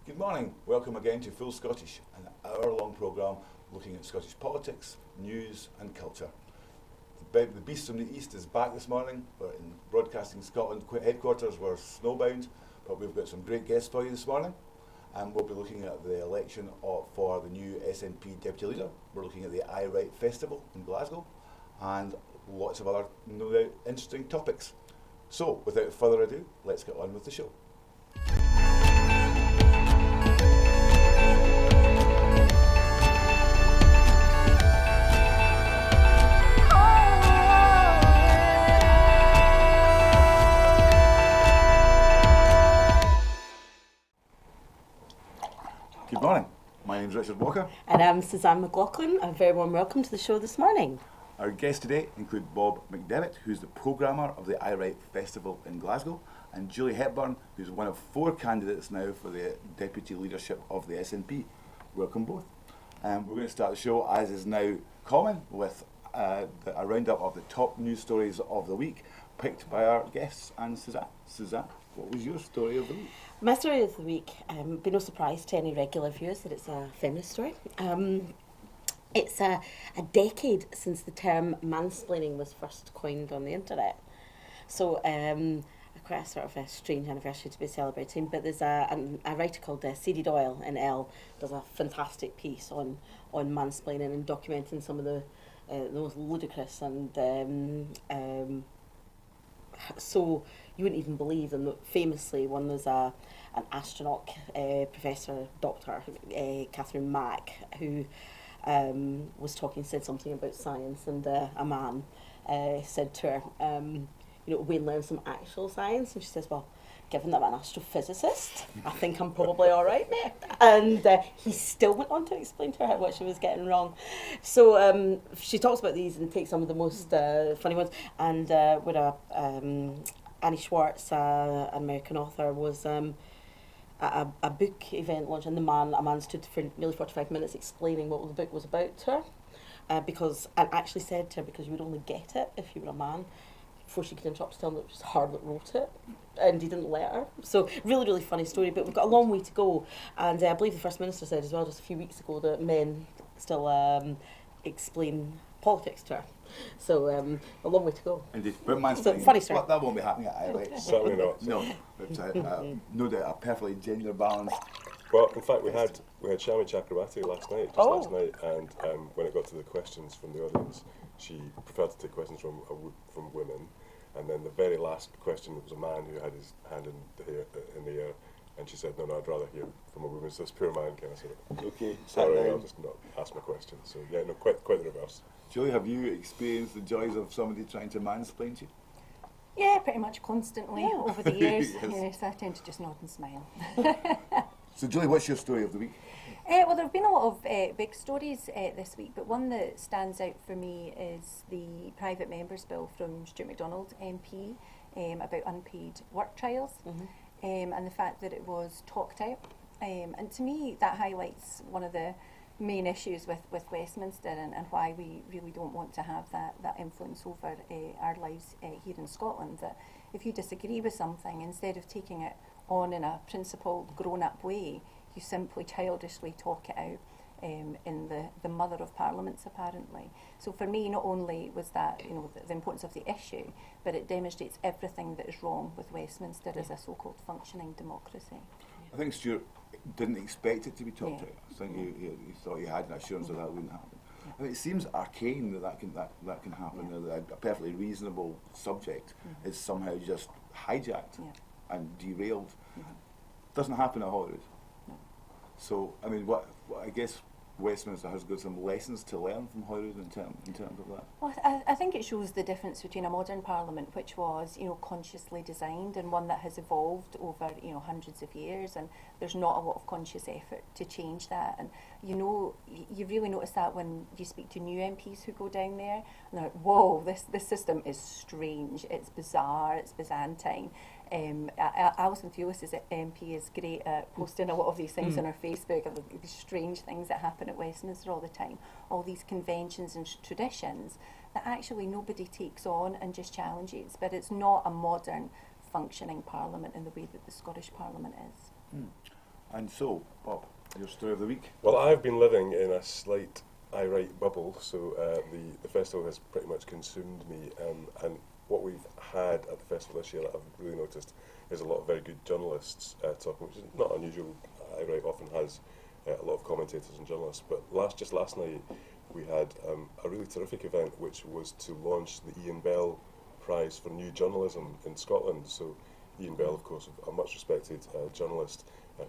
Good morning, welcome again to Full Scottish, an hour-long programme looking at Scottish politics, news and culture. The Beast from the East is back this morning. We're in Broadcasting Scotland headquarters, we're snowbound, but we've got some great guests for you this morning. And we'll be looking at the election for the new SNP Deputy Leader. We're looking at the I Write Festival in Glasgow and lots of other no doubt interesting topics. So, without further ado, let's get on with the show. Good morning, my name is Richard Walker. And I'm Suzanne McLaughlin. A very warm welcome to the show this morning. Our guests today include Bob McDevitt, who's the programmer of the I Write Festival in Glasgow, and Julie Hepburn, who's one of 4 candidates now for the deputy leadership of the SNP. Welcome both. We're going to start the show, as is now common, with a roundup of the top news stories of the week, picked by our guests and Suzanne. Suzanne, what was your story of the week? My story of the week, be no surprise to any regular viewers that it's a feminist story. It's a decade since the term mansplaining was first coined on the internet. So quite a sort of a strange anniversary to be celebrating, but there's a writer called Sadie Doyle in Elle does a fantastic piece on mansplaining and documenting some of the most ludicrous and so you wouldn't even believe them. Famously, one was an astronaut professor, doctor, Catherine Mack, who said something about science, and a man said to her, we learn some actual science, and she says, well, given that I'm an astrophysicist, I think I'm probably all right, mate. And he still went on to explain to her what she was getting wrong. So she talks about these and takes some of the most funny ones. And with Annie Schwartz, an American author, was a book event launch, and a man stood for nearly 45 minutes explaining what the book was about to her, and actually said to her, because you would only get it if you were a man, before she could interrupt to tell him that it was her that wrote it, and he didn't let her. So really, really funny story, but we've got a long way to go, and I believe the First Minister said as well just a few weeks ago that men still explain politics to her. So a long way to go. Indeed, but mansplaining, funny story. That won't be happening at I Write. Certainly not. No, but no doubt a perfectly gender balanced. Well, in fact, we had Shami Chakrabarti last night, and when it got to the questions from the audience, she preferred to take questions from women, and then the very last question was a man who had his hand in the air, and she said, no, I'd rather hear from a woman. So this poor man kind of said, okay, sorry, I'll just not ask my question. So yeah, no, quite the reverse. Julie, have you experienced the joys of somebody trying to mansplain to you? Yeah, pretty much constantly over the years. Yes. Yes, I tend to just nod and smile. So Julie, what's your story of the week? Well, there have been a lot of big stories this week, but one that stands out for me is the private members' bill from Stuart MacDonald MP about unpaid work trials, and the fact that it was talked out. And to me, that highlights one of the main issues with Westminster and why we really don't want to have that influence over our lives here in Scotland. That if you disagree with something, instead of taking it on in a principled, grown-up way, you simply childishly talk it out in the mother of parliaments, apparently. So for me, not only was that the importance of the issue, but it demonstrates everything that is wrong with Westminster as a so-called functioning democracy. I think Stuart didn't expect it to be talked out. I think he thought he had an assurance that wouldn't happen. I mean, it seems arcane that can happen. That a perfectly reasonable subject is somehow just hijacked and derailed. Doesn't happen at Holyrood. No. So I mean, what I guess Westminster has got some lessons to learn from Holyrood in terms of that. Well, I think it shows the difference between a modern parliament, which was consciously designed, and one that has evolved over hundreds of years, and there's not a lot of conscious effort to change that. And you really notice that when you speak to new MPs who go down there, and they're like, whoa, this system is strange, it's bizarre, it's Byzantine. Alison Thewlis's MP is great at posting a lot of these things on her Facebook, of these strange things that happen at Westminster all the time, all these conventions and traditions that actually nobody takes on and just challenges. But it's not a modern functioning parliament in the way that the Scottish Parliament is. And so, Bob, your story of the week? Well, I've been living in a slight I Write bubble, so the festival has pretty much consumed me, and what we've had at the festival this year that I've really noticed is a lot of very good journalists talking, which is not unusual. I Write often has a lot of commentators and journalists, but just last night we had a really terrific event, which was to launch the Ian Bell Prize for New Journalism in Scotland. So Ian Bell, of course, a much respected journalist,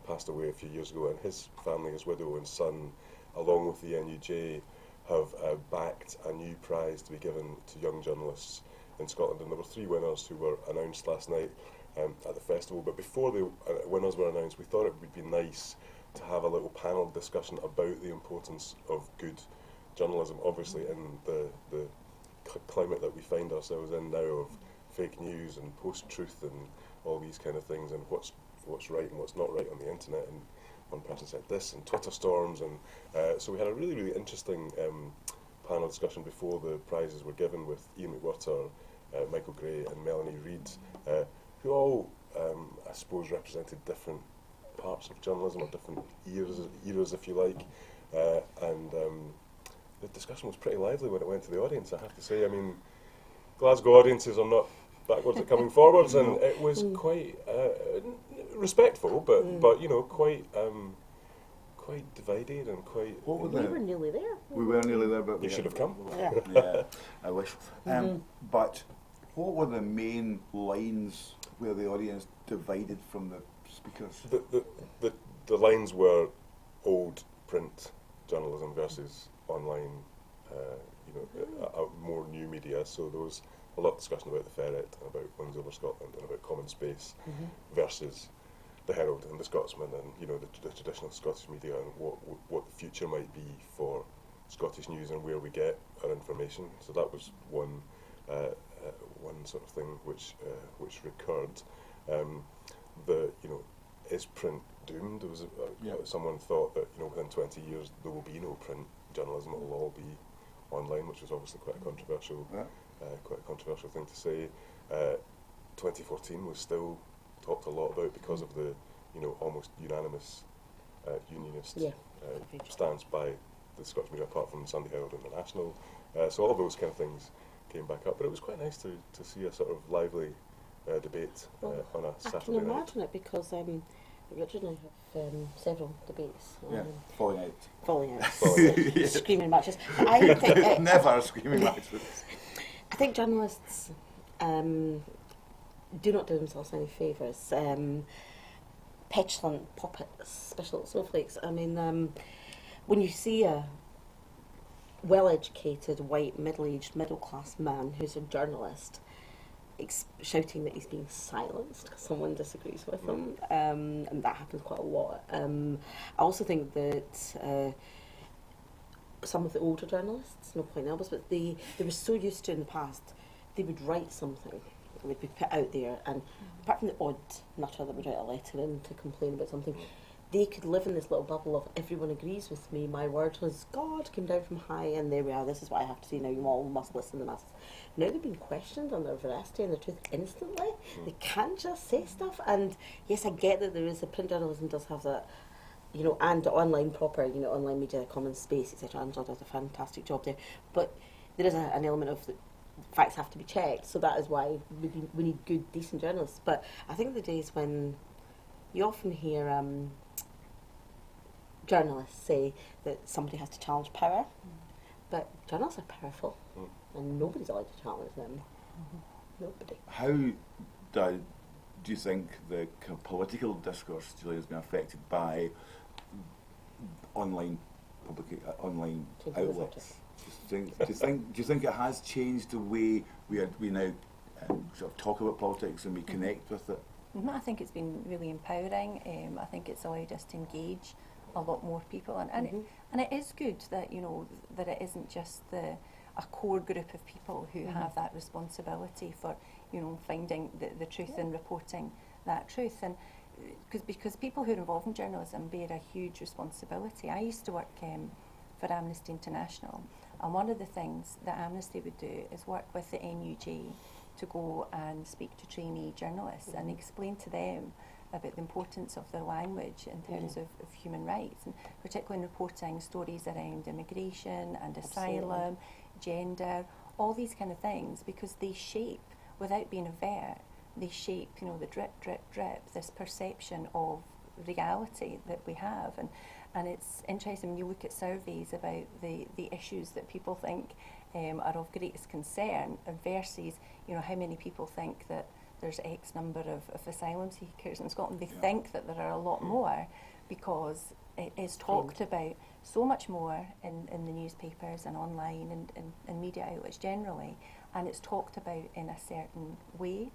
passed away a few years ago, and his family, his widow and son, along with the NUJ, have backed a new prize to be given to young journalists in Scotland. And there were 3 winners who were announced last night at the festival. But before the winners were announced, we thought it would be nice to have a little panel discussion about the importance of good journalism, obviously in the climate that we find ourselves in now of fake news and post-truth and all these kind of things, and what's right and what's not right on the internet, and one person said this, and Twitter storms, and so we had a really, really interesting panel discussion before the prizes were given with Ian McWhirter, Michael Gray and Melanie Reid, who all, I suppose, represented different parts of journalism, or different eras if you like, and the discussion was pretty lively when it went to the audience, I have to say. I mean, Glasgow audiences are not backwards at coming forwards, and it was quite respectful, but you know, quite divided and quite. We were nearly there. We were nearly there, but You should have come. Yeah, I wish. But what were the main lines where the audience divided from the speakers? The lines were old print journalism versus online, more new media. So there was a lot of discussion about the Ferret, and about Wings Over Scotland, and about Common Space versus the Herald and the Scotsman, and the traditional Scottish media, and what the future might be for Scottish news and where we get our information. So that was one sort of thing which recurred. Is print doomed? There was someone thought that within 20 years there will be no print journalism; it will all be online, which was obviously quite a controversial thing to say. 2014 was still talked a lot about because of the almost unanimous unionist stance by the Scottish media, apart from the Sunday Herald and the National. So all those kind of things came back up, but it was quite nice to see a sort of lively debate on a Saturday night. I can imagine it, because we originally have several debates. Falling out. Screaming matches. I think Never screaming matches. I think journalists do not do themselves any favours. Petulant puppets, special snowflakes. I mean, when you see a well-educated, white, middle-aged, middle-class man who's a journalist shouting that he's being silenced because someone disagrees with him, and that happens quite a lot. I also think that some of the older journalists, no point in elbows, but they were so used to in the past, they would write something, it would be put out there, and apart from the odd nutter that would write a letter in to complain about something, they could live in this little bubble of everyone agrees with me, my word was God, came down from high, and there we are, this is what I have to say now, you all must listen to masses. Now they've been questioned on their veracity and their truth instantly. They can't just say stuff, and yes, I get that there is a print journalism does have that, and online proper, online media, Common Space, etc. Angela does a fantastic job there, but there is an element of the facts have to be checked, so that is why we need good, decent journalists. But I think the days when you often hear journalists say that somebody has to challenge power, but journalists are powerful, and nobody's allowed to challenge them. Nobody. How do you think the political discourse, Julie, has been affected by online online outlets? Do you think it has changed the way we now sort of talk about politics and we connect with it? I think it's been really empowering. I think it's allowed us to engage a lot more people, and it is good that that it isn't just a core group of people who have that responsibility for finding the truth and reporting that truth, and because people who are involved in journalism bear a huge responsibility. I used to work for Amnesty International, and one of the things that Amnesty would do is work with the NUJ to go and speak to trainee journalists and explain to them about the importance of the language in terms of human rights, and particularly in reporting stories around immigration and asylum, gender, all these kind of things, because they shape, without being overt, they shape, you know, the drip, drip, drip, this perception of reality that we have. And it's interesting when you look at surveys about the issues that people think are of greatest concern versus, you know, how many people think that there's X number of asylum seekers in Scotland. They think that there are a lot more, because it is talked about so much more in the newspapers and online and media outlets generally, and it's talked about in a certain way.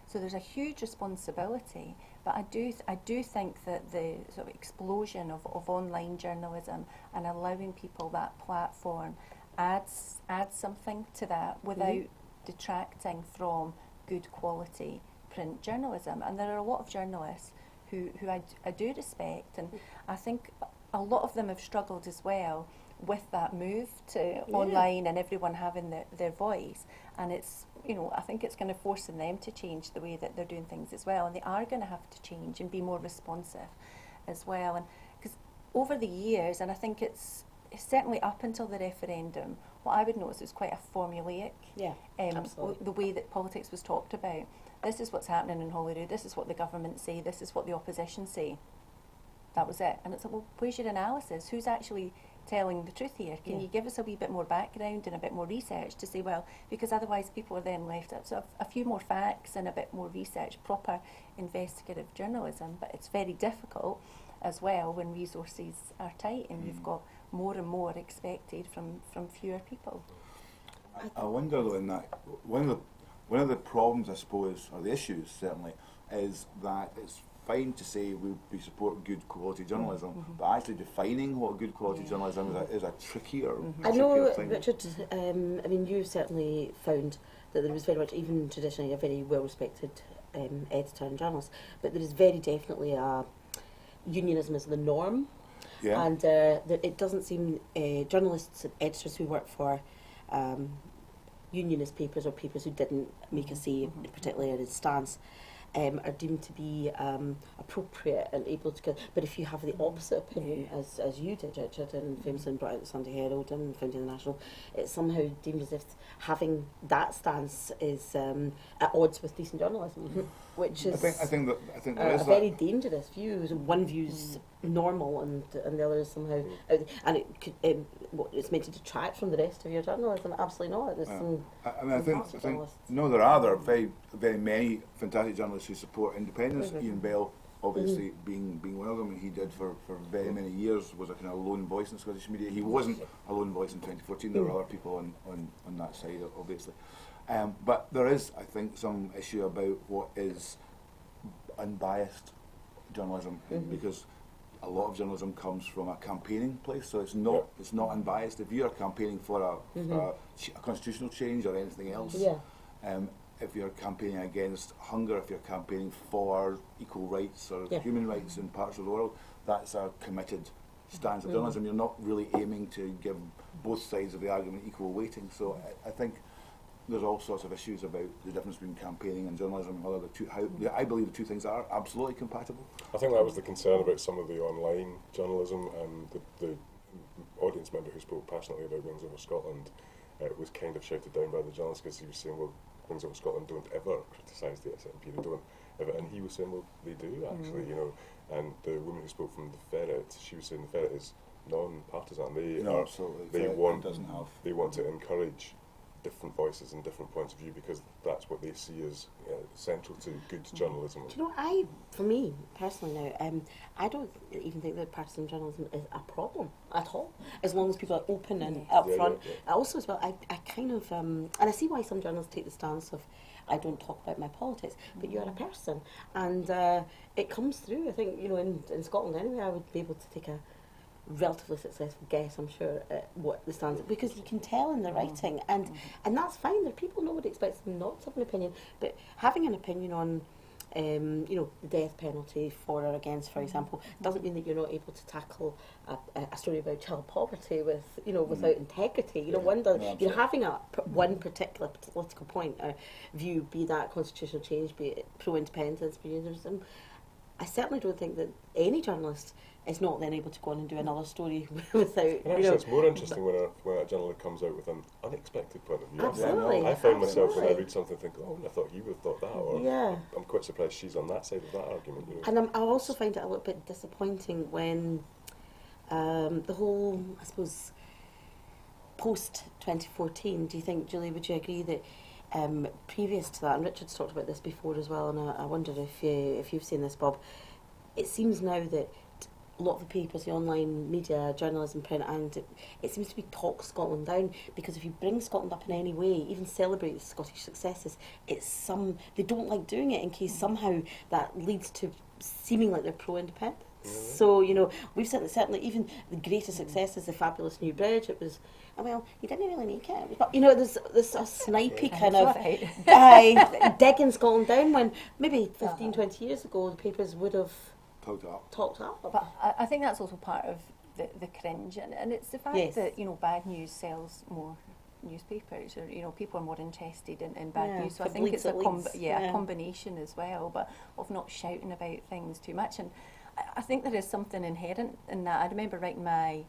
So there's a huge responsibility, but I do think that the sort of explosion of online journalism and allowing people that platform adds something to that without detracting from good quality print journalism. And there are a lot of journalists who I do respect, and I think a lot of them have struggled as well with that move to online and everyone having their voice. And it's, you know, I think it's kind of forcing them to change the way that they're doing things as well, and they are going to have to change and be more responsive as well. And because over the years, and I think it's certainly up until the referendum, what I would notice is quite a formulaic, the way that politics was talked about. This is what's happening in Holyrood, this is what the government say, this is what the opposition say. That was it. And it's like, well, where's your analysis? Who's actually telling the truth here? Can you give us a wee bit more background and a bit more research to say, well, because otherwise people are then left out. So a few more facts and a bit more research, proper investigative journalism. But it's very difficult as well when resources are tight and you've got more and more expected from fewer people. I wonder though, in that one of the problems, I suppose, or the issues certainly, is that it's fine to say we support good quality journalism, but actually defining what good quality journalism is a trickier I know, thing. Richard, I mean, you certainly found that there was very much, even traditionally, a very well-respected editor and journalist, but there is very definitely a unionism as the norm. Yeah. And it doesn't seem journalists and editors who work for unionist papers or papers who didn't make a say, particularly in its stance, are deemed to be appropriate and able to. But if you have the opposite opinion, as you did, Richard, and famously brought out the Sunday Herald and founding the National, it's somehow deemed as if having that stance is at odds with decent journalism, which is I think there is a very dangerous view. One view's normal and the other is somehow and it could, it's meant to detract from the rest of your journalism. Absolutely not. There's some I think no, there are very, very many fantastic journalists who support independence. Ian Bell, obviously, being one of them, and he did for very many years, was a kind of lone voice in Scottish media. He wasn't a lone voice in 2014. There were other people on that side, obviously. But there is, I think, some issue about what is unbiased journalism, because a lot of journalism comes from a campaigning place, so it's not unbiased. If you are campaigning for a constitutional change or anything else, if you're campaigning against hunger, if you're campaigning for equal rights or human rights in parts of the world, that's a committed stance of journalism. You're not really aiming to give both sides of the argument equal weighting. So I think there's all sorts of issues about the difference between campaigning and journalism and whether I believe the two things are absolutely compatible. I think that was the concern about some of the online journalism, and the audience member who spoke passionately about Wings Over Scotland was kind of shouted down by the journalist because he was saying, well, Wings Over Scotland don't ever criticise the SNP, they don't ever, and he was saying, well, they do actually, you know. And the woman who spoke from the Ferret, she was saying the Ferret is non-partisan. They want to encourage different voices and different points of view because that's what they see as central to good journalism. Do you know, for me personally now, I don't even think that partisan journalism is a problem at all, as long as people are open and upfront. Also, as well, I kind of, and I see why some journalists take the stance of, I don't talk about my politics, but you're a person, and it comes through. I think, you know, in Scotland anyway, I would be able to take a relatively successful guess, I'm sure, at what the stance is, because you can tell in the writing, and that's fine. There are people, nobody expects them not to have an opinion, but having an opinion on you know, the death penalty for or against, for example, doesn't mean that you're not able to tackle a story about child poverty with, you know, without integrity. You know, you're having one particular political point or view, be that constitutional change, be it pro-independence, be it I certainly don't think that any journalist is not then able to go on and do another story without. And actually, it's more interesting when a journalist comes out with an unexpected point of view. Absolutely. I find myself when I absolutely. read something thinking, oh, I thought you would have thought that, or Yeah. I'm quite surprised she's on that side of that argument. You know. And I also find it a little bit disappointing when the whole, I suppose, post 2014. Do you think, Julie, would you agree that previous to that, and Richard's talked about this before as well, and I wonder if you've seen this, Bob. It seems now that a lot of the papers, the online media, journalism, print, and it seems to be talk Scotland down, because if you bring Scotland up in any way, even celebrate the Scottish successes, they don't like doing it in case somehow that leads to seeming like they're pro-independence. So, you know, we've certainly even the greatest successes, the fabulous new bridge, it was, well, you didn't really make it. But, you know, there's a snipey kind of digging Scotland down when maybe 15, 20 years ago the papers would have talked up. But I think that's also part of the cringe, and it's the fact that, you know, bad news sells more newspapers, or, you know, people are more interested in bad news. So I think it's a combination as well, but of not shouting about things too much. And I think there is something inherent in that. I remember writing my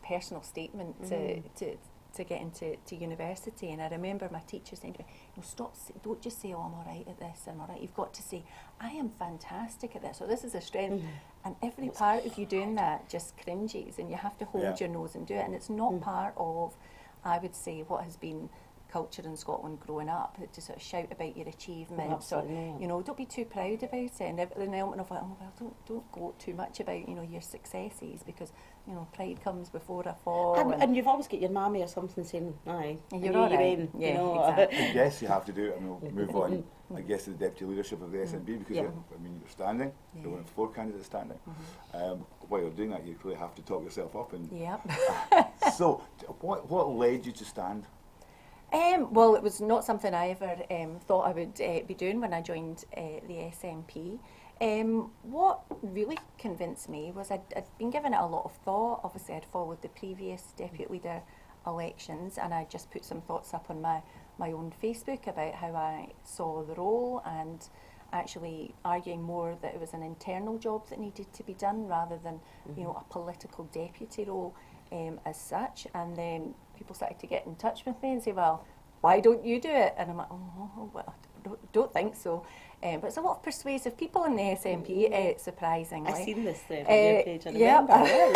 personal statement to get into university, and I remember my teacher saying to me, don't just say, oh, I'm all right at this, I'm all right. You've got to say, I am fantastic at this, so this is a strength. And every part of you doing that just cringes, and you have to hold your nose and do it. And it's not part of, I would say, what has been culture in Scotland growing up, to sort of shout about your achievements, or, you know, don't be too proud about it, and an element of like, oh well, don't go too much about, you know, your successes, because, you know, pride comes before a fall. And you've always got your mammy or something saying, aye, you're all right. You know, exactly. I guess you have to do it, and we'll move on, I guess, to the deputy leadership of the SNP, because you're standing, there were 4 candidates standing. While you're doing that, you clearly have to talk yourself up. And so, what led you to stand? Well, it was not something I ever thought I would be doing when I joined the SNP. What really convinced me was I'd been giving it a lot of thought. Obviously, I'd followed the previous Depute Leader elections, and I just put some thoughts up on my own Facebook about how I saw the role, and actually arguing more that it was an internal job that needed to be done rather than you know, a political deputy role as such. And then people started to get in touch with me and say, well, why don't you do it? And I'm like, oh well, I don't think so. But it's a lot of persuasive people in the SNP, surprisingly. I've seen this there on your page.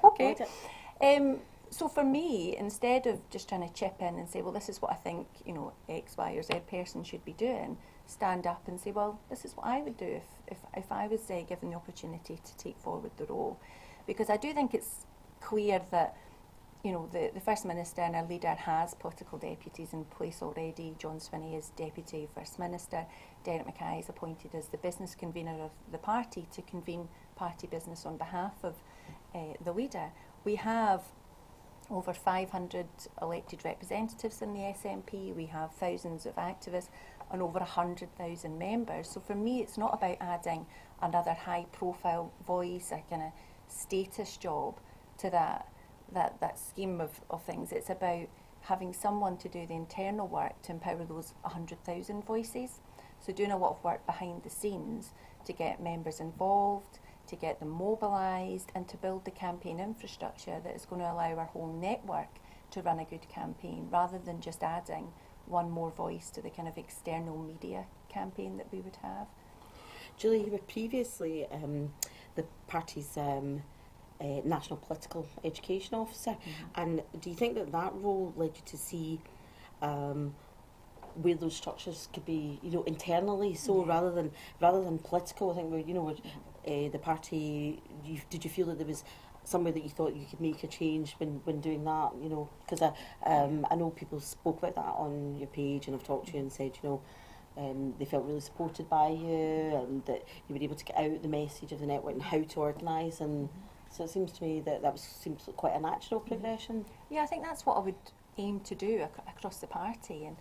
Okay. So for me, instead of just trying to chip in and say, well, this is what I think, you know, X, Y, or Z person should be doing, stand up and say, well, this is what I would do if I was given the opportunity to take forward the role. Because I do think it's clear that, you know, the First Minister and our leader has political deputies in place already. John Swinney is Deputy First Minister. Derek Mackay is appointed as the business convener of the party to convene party business on behalf of the leader. We have over 500 elected representatives in the SNP. We have thousands of activists and over 100,000 members. So for me, it's not about adding another high-profile voice, a kind of status job to that scheme of things. It's about having someone to do the internal work to empower those 100,000 voices. So doing a lot of work behind the scenes to get members involved, to get them mobilised, and to build the campaign infrastructure that is going to allow our whole network to run a good campaign, rather than just adding one more voice to the kind of external media campaign that we would have. Julie, you were previously the party's National Political Education Officer, and do you think that role led you to see where those structures could be, you know, internally, so rather than political? I think the party. Did you feel that there was somewhere that you thought you could make a change when doing that? You know, because I know people spoke about that on your page, and I've talked to you and said, you know, they felt really supported by you, and that you were able to get out the message of the network and how to organise. And so it seems to me that seems quite a natural progression. Yeah, I think that's what I would aim to do across the party. And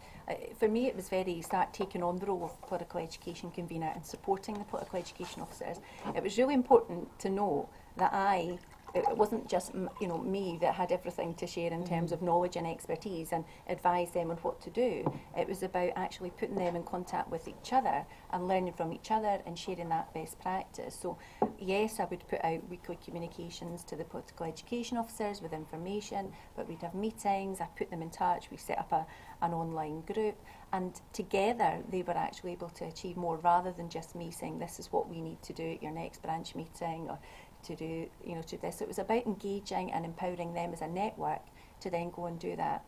for me, it was start taking on the role of political education convener and supporting the political education officers. It was really important to know that I it wasn't just me that had everything to share in terms of knowledge and expertise and advise them on what to do. It was about actually putting them in contact with each other and learning from each other and sharing that best practice. So yes, I would put out weekly communications to the political education officers with information, but we'd have meetings, I put them in touch, we set up an online group, and together they were actually able to achieve more rather than just me saying this is what we need to do at your next branch meeting or to do, to this. It was about engaging and empowering them as a network to then go and do that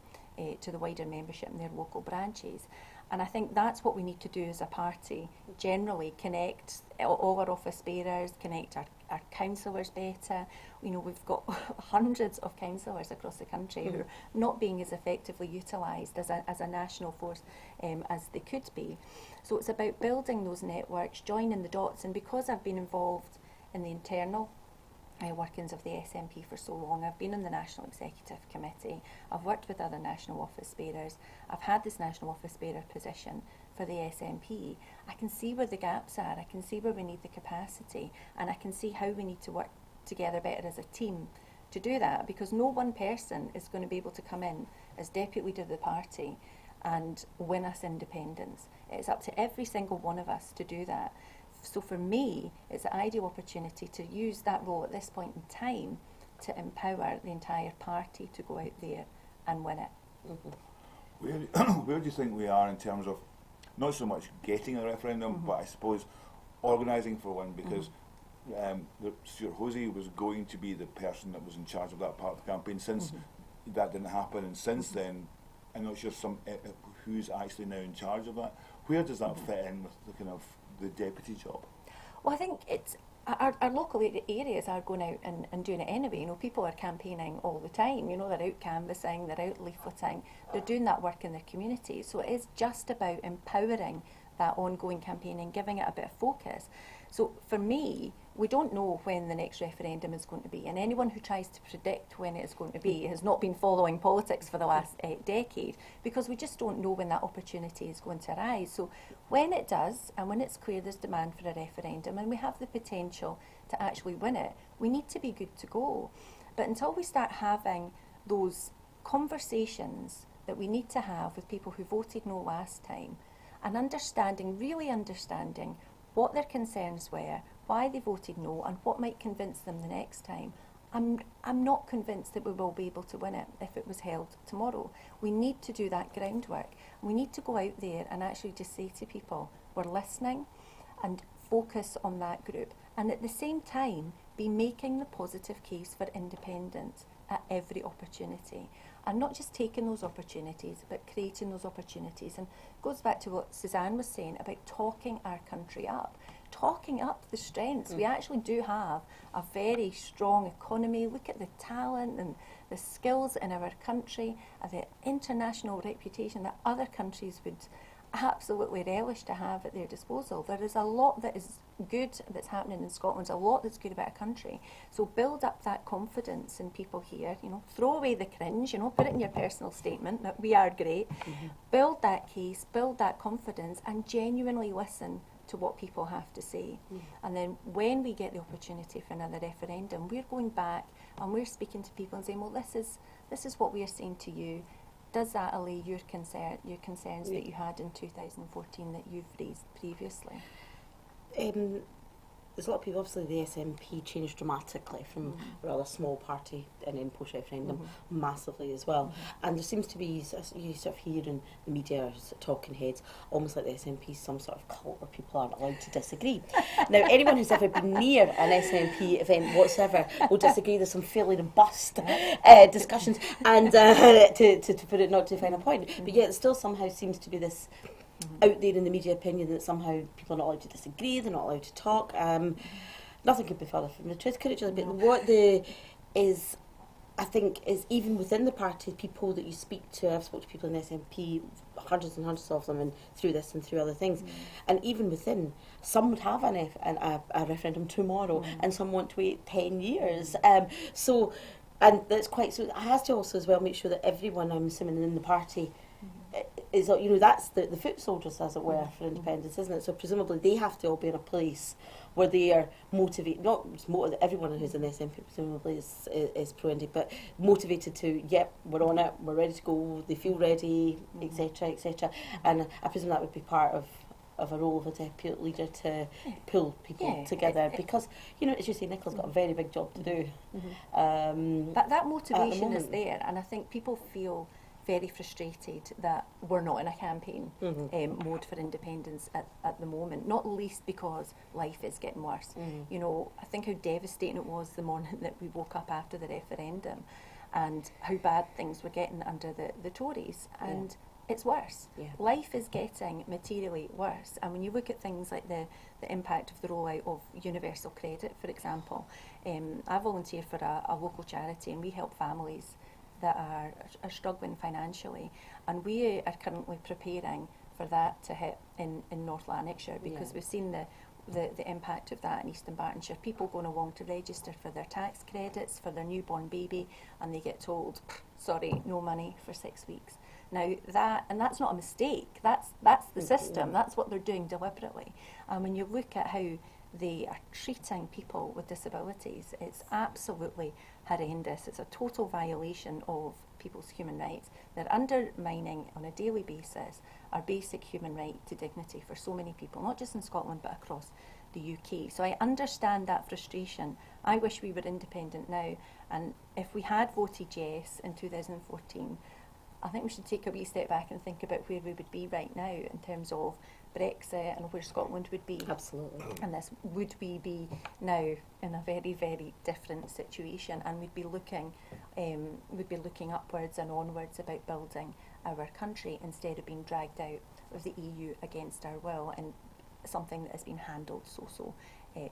to the wider membership in their local branches. And I think that's what we need to do as a party, generally connect all our office bearers, connect our councillors better. We've got hundreds of councillors across the country who are not being as effectively utilised as a national force as they could be. So it's about building those networks, joining the dots, and because I've been involved in the internal workings of the SNP for so long, I've been in the National Executive Committee, I've worked with other national office bearers, I've had this national office bearer position for the SNP. I can see where the gaps are, I can see where we need the capacity, and I can see how we need to work together better as a team to do that, because no one person is going to be able to come in as Deputy Leader of the party and win us independence. It's up to every single one of us to do that. So for me, it's an ideal opportunity to use that role at this point in time to empower the entire party to go out there and win it. Where do you think we are in terms of not so much getting a referendum, but I suppose organising for one, because Stuart Hosey was going to be the person that was in charge of that part of the campaign. Since that didn't happen, and since then, I'm not sure who's actually now in charge of that. Where does that fit in with the kind of the deputy job? Well, I think it's our local areas are going out and doing it anyway. People are campaigning all the time. They're out canvassing, they're out leafleting, they're doing that work in their communities. So it is just about empowering that ongoing campaigning, giving it a bit of focus. So for me, we don't know when the next referendum is going to be, and anyone who tries to predict when it is going to be has not been following politics for the last decade, because we just don't know when that opportunity is going to arise. So when it does, and when it's clear there's demand for a referendum and we have the potential to actually win it, we need to be good to go. But until we start having those conversations that we need to have with people who voted no last time, and really understanding what their concerns were, why they voted no, and what might convince them the next time, I'm not convinced that we will be able to win it if it was held tomorrow. We need to do that groundwork. We need to go out there and actually just say to people, we're listening, and focus on that group. And at the same time, be making the positive case for independence at every opportunity. And not just taking those opportunities, but creating those opportunities. And it goes back to what Suzanne was saying about talking our country up. Talking up the strengths. We actually do have a very strong economy. Look at the talent and the skills in our country, and the international reputation that other countries would absolutely relish to have at their disposal. There is a lot that is good that's happening in Scotland, a lot that's good about a country. So build up that confidence in people here, throw away the cringe, put it in your personal statement that we are great. Build that case, build that confidence, and genuinely listen to what people have to say. And then when we get the opportunity for another referendum, we're going back and we're speaking to people and saying, well, this is what we are saying to you. Does that allay your concerns that you had in 2014 that you've raised previously? There's a lot of people, obviously the SNP changed dramatically from a rather small party and then post-referendum massively as well. And there seems to be, you sort of hear in the media, talking heads, almost like the SNP is some sort of cult where people aren't allowed to disagree. Now, anyone who's ever been near an SNP event whatsoever will disagree. There's some fairly robust discussions, and to put it, not to find a point, but yet it still somehow seems to be this out there in the media opinion that somehow people are not allowed to disagree, they're not allowed to talk. Nothing could be further from the truth, could it? But what I think is even within the party, people that you speak to, I've spoken to people in SNP, hundreds and hundreds of them, and through this and through other things, and even within, some would have a referendum tomorrow, and some want to wait 10 years. And that's quite, so it has to also as well make sure that everyone, I'm assuming, in the party is, you know, that's the foot soldiers, as it were, for independence, isn't it? So presumably they have to all be in a place where they are motivated, not just everyone who's in the SNP presumably is pro-indie, but motivated to, yep, we're on it, we're ready to go, they feel ready, etc., etc. And I presume that would be part of a role of a depute leader to pull people together, because, you know, as you say, Nicola's got a very big job to do. That motivation is there, and I think people feel very frustrated that we're not in a campaign mode for independence at the moment, not least because life is getting worse. You know, I think how devastating it was the morning that we woke up after the referendum, and how bad things were getting under the Tories, and it's worse. Life is getting materially worse, and when you look at things like the impact of the rollout of universal credit, for example, I volunteer for a local charity, and we help families that are struggling financially, and we are currently preparing for that to hit in North Lanarkshire, because we've seen the impact of that in Eastern Bartonshire. People going along to register for their tax credits for their newborn baby, and they get told, sorry, no money for 6 weeks. Now that's not a mistake, that's the system, that's what they're doing deliberately. And when you look at how they are treating people with disabilities, it's absolutely horrendous. It's a total violation of people's human rights. They're undermining on a daily basis our basic human right to dignity for so many people, not just in Scotland but across the UK. So I understand that frustration. I wish we were independent now, and if we had voted yes in 2014, I think we should take a wee step back and think about where we would be right now in terms of Brexit and where Scotland would be. Absolutely. And this, would we be now in a very, very different situation, and we'd be looking upwards and onwards about building our country instead of being dragged out of the EU against our will, and something that has been handled so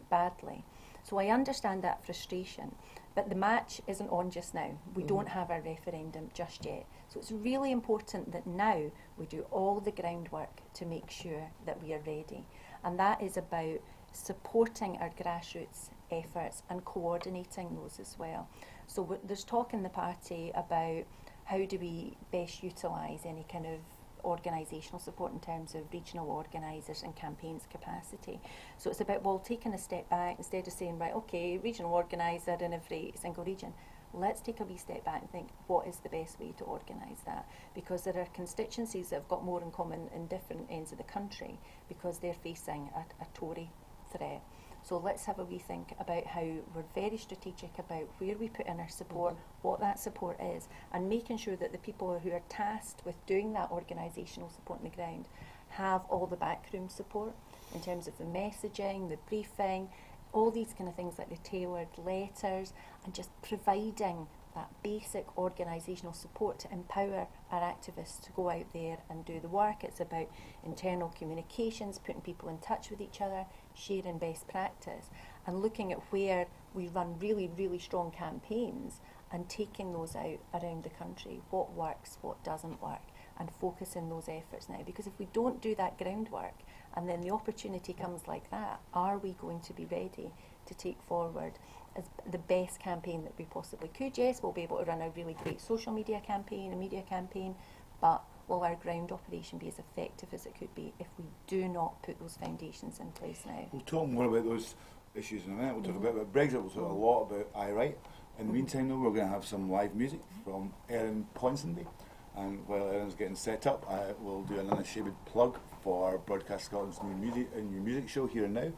badly. So I understand that frustration, but the match isn't on just now. We don't have our referendum just yet. So it's really important that now we do all the groundwork to make sure that we are ready. And that is about supporting our grassroots efforts and coordinating those as well. So there's talk in the party about how do we best utilise any kind of organisational support in terms of regional organisers and campaigns capacity. So it's about, well, taking a step back, instead of saying, right, okay, regional organiser in every single region, let's take a wee step back and think, what is the best way to organise that? Because there are constituencies that have got more in common in different ends of the country because they're facing a Tory threat. So let's have a wee think about how we're very strategic about where we put in our support, what that support is, and making sure that the people who are tasked with doing that organisational support on the ground have all the backroom support in terms of the messaging, the briefing, all these kind of things like the tailored letters, and just providing that basic organisational support to empower our activists to go out there and do the work. It's about internal communications, putting people in touch with each other, sharing best practice, and looking at where we run really, really strong campaigns and taking those out around the country, what works, what doesn't work, and focusing those efforts now. Because if we don't do that groundwork and then the opportunity comes like that, are we going to be ready to take forward as the best campaign that we possibly could? Yes, we'll be able to run a really great social media campaign, a media campaign, but will our ground operation be as effective as it could be if we do not put those foundations in place now? We'll talk more about those issues in a minute. We'll talk about Brexit, we'll talk a lot about I Write. In the meantime though, we're going to have some live music from Erin Ponsonby, and while Erin's getting set up, I will do an unashamed plug for Broadcast Scotland's new music show Here and Now,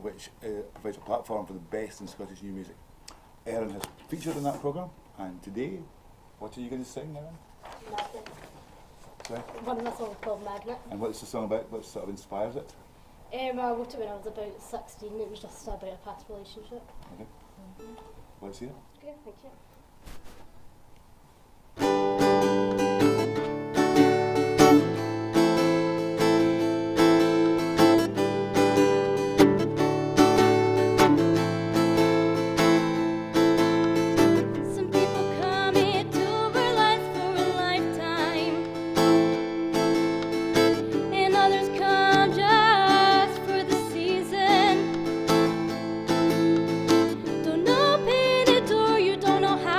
which provides a platform for the best in Scottish new music. Erin has featured in that programme, and today, what are you going to sing, Erin? Magnet. Sorry? One of the songs called Magnet. And what's the song about? What sort of inspires it? I wrote it when I was about 16. It was just about a past relationship. Okay. Let's hear it. Okay, thank you. Don't know painted door, you don't know how.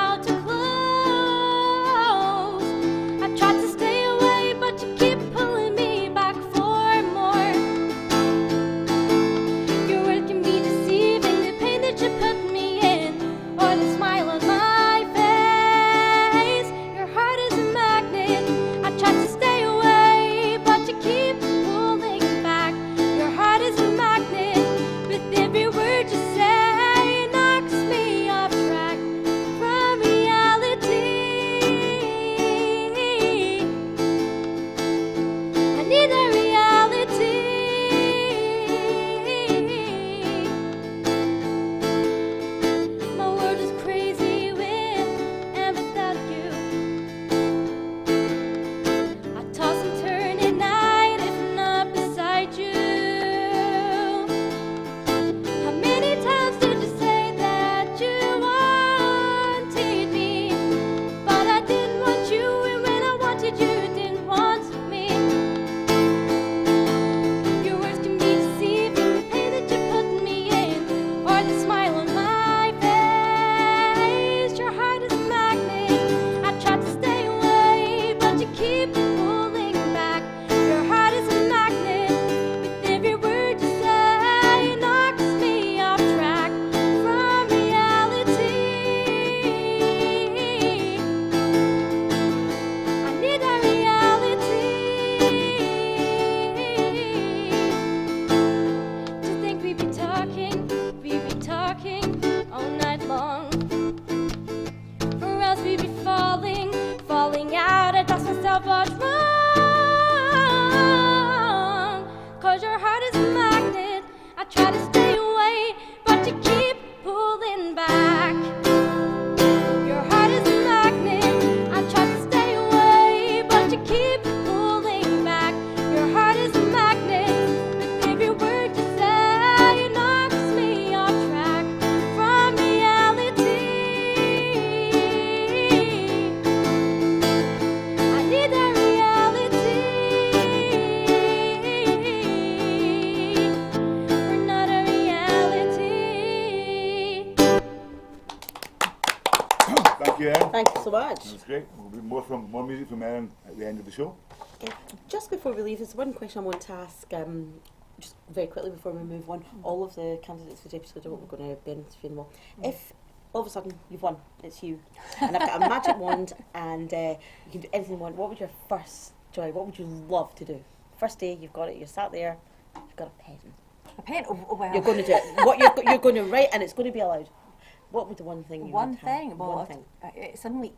yourself what's wrong, 'cause your heart is a magnet. I try to stay away, but you keep pulling back. Your heart is a magnet. I try to stay away, but you keep pulling back. Your heart is a magnet. With every word you say, it knocks me off track from reality. I need that reality. We're not a reality. Thank you, Erin. Thank you so much. That was great. We'll be more music from Erin at the end of the show. Just before we leave, there's one question I want to ask, just very quickly before we move on. All of the candidates for Deputy Leader, we're going to be interviewing them all. If all of a sudden you've won, it's you, and I've got a magic wand, and you can do anything you want, what would your first joy, what would you love to do? First day, you've got it, you're sat there, you've got a pen. A pen? Oh, well. You're going to do it. What you're going to write, and it's going to be allowed. What would the one thing you One would have? thing? Well, One thing. Suddenly...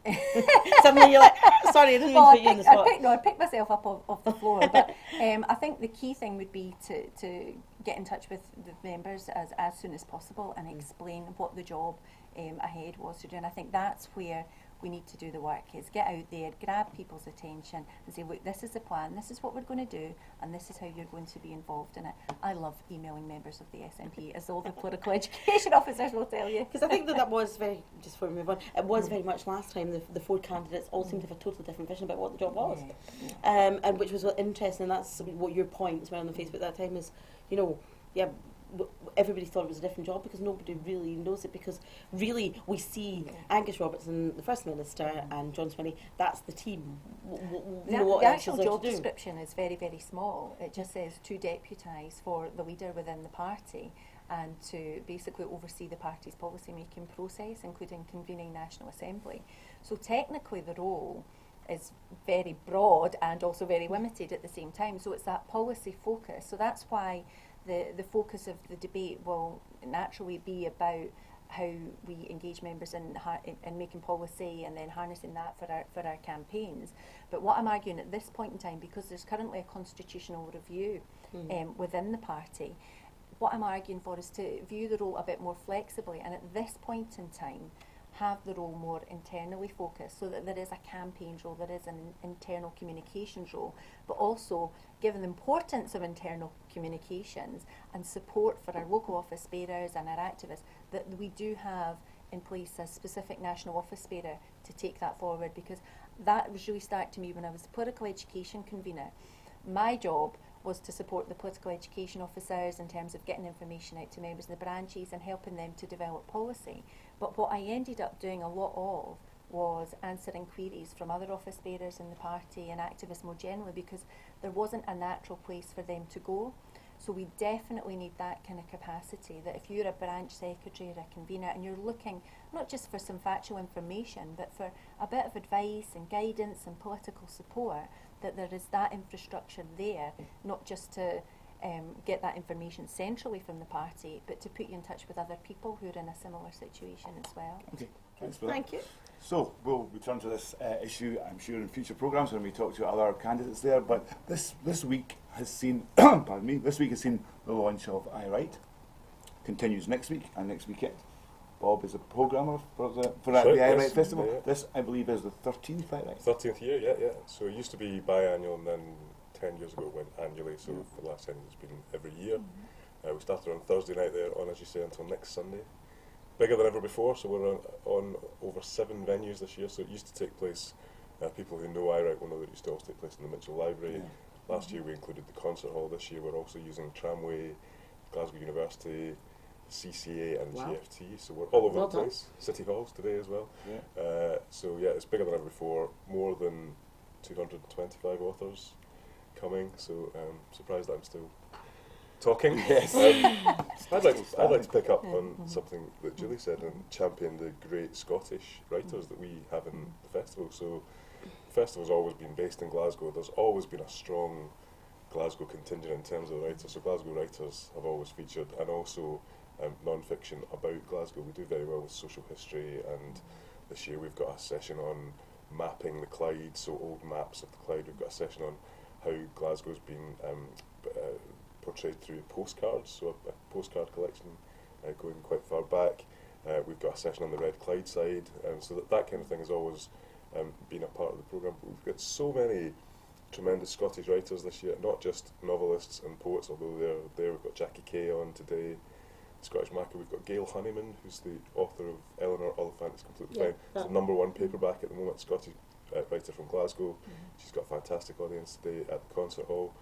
Suddenly you're like, sorry, I didn't mean to put you in the spot. I picked myself up off the floor, but I think the key thing would be to get in touch with the members as soon as possible and explain what the job ahead was to do. And I think that's where we need to do the work, is get out there, grab people's attention and say, look, this is the plan, this is what we're going to do, and this is how you're going to be involved in it. I love emailing members of the SNP, as all the political education officers will tell you. Because I think that was very, just before we move on, it was very much last time, the four candidates all seemed to have a totally different vision about what the job was. And which was interesting, and that's what your points were on the Facebook that time is, you know, yeah, everybody thought it was a different job because nobody really knows it, because really we see Angus Robertson, the First Minister, and John Swinney, that's the team. The actual job description is very, very small. It just says to deputise for the leader within the party and to basically oversee the party's policy making process, including convening National Assembly. So technically the role is very broad and also very limited at the same time. So it's that policy focus. So that's why the focus of the debate will naturally be about how we engage members in making policy and then harnessing that for our campaigns. But what I'm arguing at this point in time, because there's currently a constitutional review within the party, what I'm arguing for is to view the role a bit more flexibly, and at this point in time have the role more internally focused, so that there is a campaign role, there is an internal communications role, but also given the importance of internal communications and support for our local office bearers and our activists, that we do have in place a specific national office bearer to take that forward, because that was really stark to me when I was the political education convener. My job was to support the political education officers in terms of getting information out to members of the branches and helping them to develop policy. But what I ended up doing a lot of was answering queries from other office bearers in the party and activists more generally, because there wasn't a natural place for them to go. So we definitely need that kind of capacity, that if you're a branch secretary or a convener and you're looking not just for some factual information, but for a bit of advice and guidance and political support, that there is that infrastructure there, not just to get that information centrally from the party, but to put you in touch with other people who are in a similar situation as well. Okay, thanks for that. Thank you. So we'll return to this issue, I'm sure, in future programmes when we talk to other candidates there. But this week has seen, pardon me, this week has seen the launch of I Write. Continues next week and next weekend. Bob is a programmer for the I Write Festival. Yeah. This, I believe, is the 13th I Write. 13th year, yeah. So it used to be biannual, and then 10 years ago it went annually, so for the last 10 years it's been every year. We started on Thursday night there, on, as you say, until next Sunday. Bigger than ever before, so we're on over 7 venues this year. So it used to take place, people who know I Write will know that it used to also take place in the Mitchell Library. Last year we included the concert hall. This year we're also using Tramway, Glasgow University, CCA and GFT, so we're all over the place. City Halls today as well. So yeah, it's bigger than ever before. More than 225 authors coming, so surprised that I'm still talking. Yes. I'd like to pick up on something that Julie said and champion the great Scottish writers that we have in the festival. So the festival's always been based in Glasgow. There's always been a strong Glasgow contingent in terms of writers, so Glasgow writers have always featured, and also non-fiction about Glasgow. We do very well with social history, and this year we've got a session on mapping the Clyde, so old maps of the Clyde. We've got a session on how Glasgow's been portrayed through postcards, so a postcard collection going quite far back. We've got a session on the Red Clyde side, so that kind of thing has always been a part of the programme. But we've got so many tremendous Scottish writers this year, not just novelists and poets, although they're there. We've got Jackie Kay on today, Scottish Macca. We've got Gail Honeyman, who's the author of Eleanor Oliphant is Completely Fine. It's the #1 paperback at the moment, Scottish writer from Glasgow. She's got a fantastic audience today at the concert hall.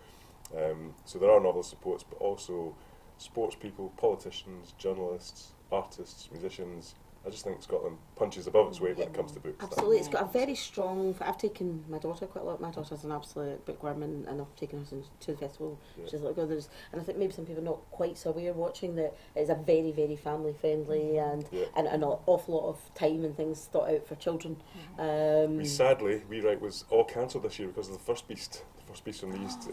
So there are novelists and poets, but also sports people, politicians, journalists, artists, musicians. I just think Scotland punches above its weight when it comes to books. Absolutely, it's got a very strong. I've taken my daughter quite a lot. My daughter's an absolute bookworm, and I've taken her to the festival. Yeah. She's like, and I think maybe some people are not quite so aware watching that it's a very, very family friendly and an awful lot of time and things thought out for children. Sadly, We Write was all cancelled this year because of the First Beast. The First Beast from the East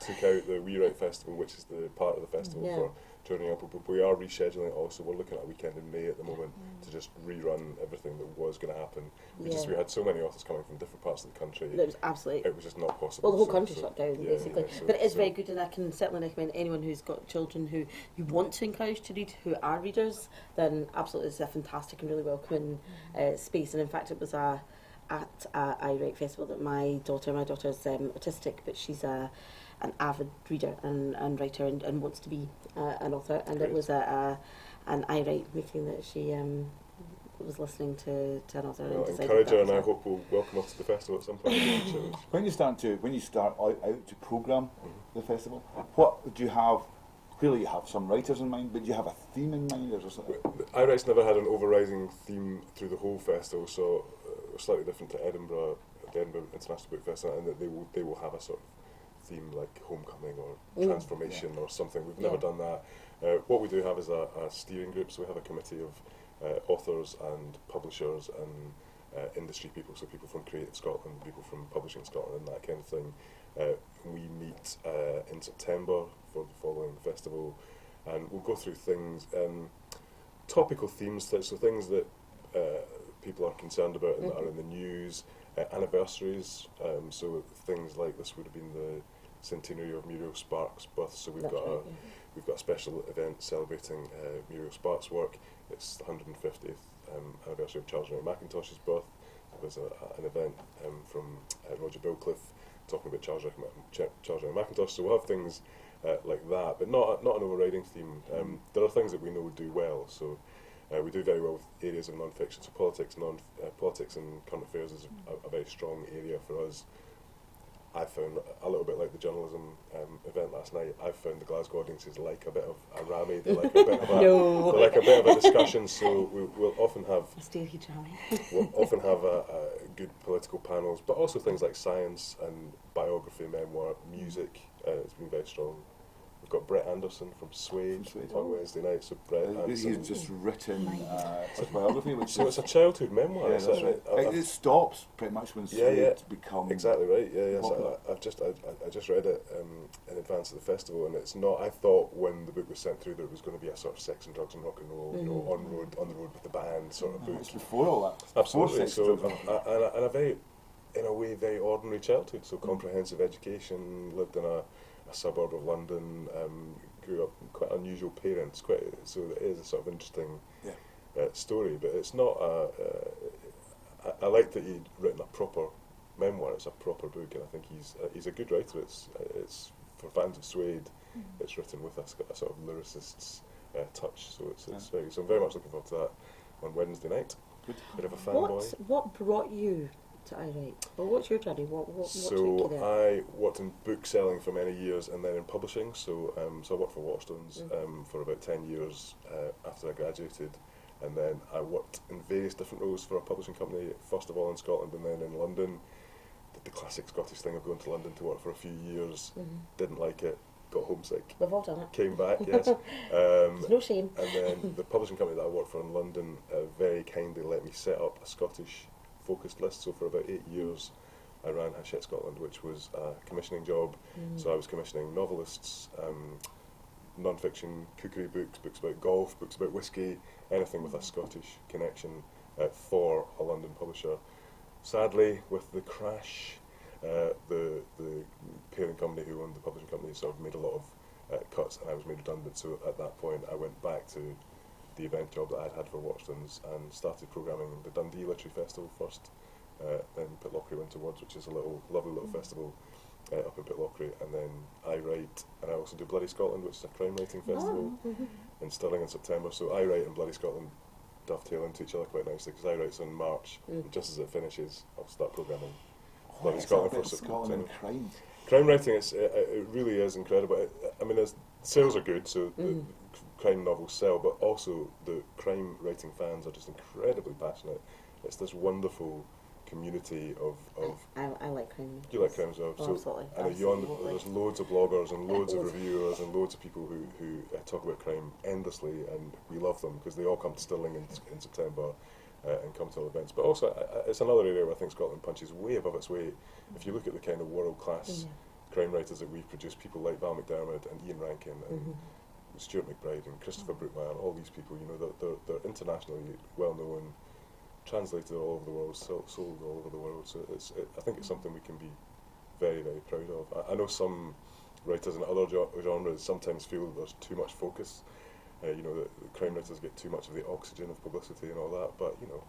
took out the We Write Festival, which is the part of the festival for turning up. But we are rescheduling it also. We're looking at a weekend in May at the moment to just rerun everything that was going to happen. We had so many authors coming from different parts of the country. It was absolutely. It was just not possible. Well, the whole country shut down basically. So but it is very good, and I can certainly recommend anyone who's got children who you want to encourage to read, who are readers. Then absolutely, it's a fantastic and really welcoming space. And in fact, it was at I Write Festival that my daughter's autistic, but she's an avid reader and writer and wants to be an author. And it was at an I Write meeting that she was listening to another. Well, encourage her, and I hope we'll welcome her to the festival at some point. When you start out to programme the festival, what do you have? Clearly, you have some writers in mind, but do you have a theme in mind, or something? I Write's never had an overriding theme through the whole festival, so we're slightly different to Edinburgh, the Edinburgh International Book Festival, in that they will have a sort of theme like homecoming or transformation or something. We've never done that. What we do have is a steering group, so we have a committee of authors and publishers and industry people, so people from Creative Scotland, people from Publishing Scotland and that kind of thing. We meet in September for the following festival, and we'll go through things, topical themes, so things that people are concerned about and that are in the news, anniversaries, so things like this would have been the centenary of Muriel Sparks' birth, so we've got a special event celebrating Muriel Sparks' work. It's the 150th anniversary of Charles Henry Mackintosh's birth. There's an event from Roger Bilcliffe talking about Charles Henry Mackintosh, so we'll have things like that, but not an overriding theme. There are things that we know do well, so we do very well with areas of non-fiction, so politics and current affairs is a very strong area for us. I found, a little bit like the journalism event last night, I've found the Glasgow audiences like a bit of a rammy, they like a bit of they like a bit of a discussion, so we'll often have good political panels, but also things like science and biography, memoir, music. It's been very strong. We've got Brett Anderson from Suede on Wednesday night. So Brett Anderson, he's just written his biography, which so it's a childhood memoir. Yeah, that's right. It stops pretty much when Suede becomes exactly right. So I just read it in advance of the festival, and it's not. I thought when the book was sent through that it was going to be a sort of sex and drugs and rock and roll, you know, on the road with the band sort of book. It's before all that. Absolutely. So and a very, in a way, very ordinary childhood. So comprehensive education, lived in a suburb of London, grew up with quite unusual parents, so it is a sort of interesting story, but it's not I like that he'd written a proper memoir. It's a proper book, and I think he's a good writer. It's for fans of Suede, it's written with a sort of lyricist's touch, so it's very, so I'm very much looking forward to that on Wednesday night. Good. Bit of a fanboy. What brought you to I Write? Well, what's your journey? What took you there? I worked in book selling for many years and then in publishing, so I worked for Waterstones for about 10 years after I graduated, and then I worked in various different roles for a publishing company, first of all in Scotland and then in London. Did the classic Scottish thing of going to London to work for a few years, didn't like it, got homesick. We've all done it. Came back, yes. There's no shame. And then the publishing company that I worked for in London very kindly let me set up a Scottish focused list, so for about 8 years I ran Hachette Scotland, which was a commissioning job. So I was commissioning novelists, non-fiction, cookery books, books about golf, books about whiskey, anything with a Scottish connection for a London publisher. sadly, with the crash, the parent company who owned the publishing company sort of made a lot of cuts, and I was made redundant. So at that point, I went back to the event job that I'd had for Watchstones and started programming the Dundee Literary Festival first, then Pitlochry Winter Words, which is a lovely little festival up in Pitlochry, and then I write, and I also do Bloody Scotland, which is a crime writing festival in Stirling in September. So I write and Bloody Scotland dovetail into each other quite nicely, because I write in March, and just as it finishes, I'll start programming Bloody Scotland for September. And crime. Crime writing, it really is incredible. I mean, sales are good, so the crime novels sell, but also the crime writing fans are just incredibly passionate. It's this wonderful community of I like crime. you like crime as well. Oh, So, absolutely. and Absolutely. there's loads of bloggers and loads of reviewers and loads of people who talk about crime endlessly, and we love them because they all come to Stirling in September and come to all events. But also, it's another area where I think Scotland punches way above its weight. If you look at the kind of world-class crime writers that we've produced, people like Bob McDevitt and Ian Rankin and Stuart McBride and Christopher Brookman, and all these people, you know, they're internationally well-known, translated all over the world, sold all over the world. So I think it's something we can be very, very proud of. I know some writers in other genres sometimes feel that there's too much focus. You know, that crime writers get too much of the oxygen of publicity and all that. But you know,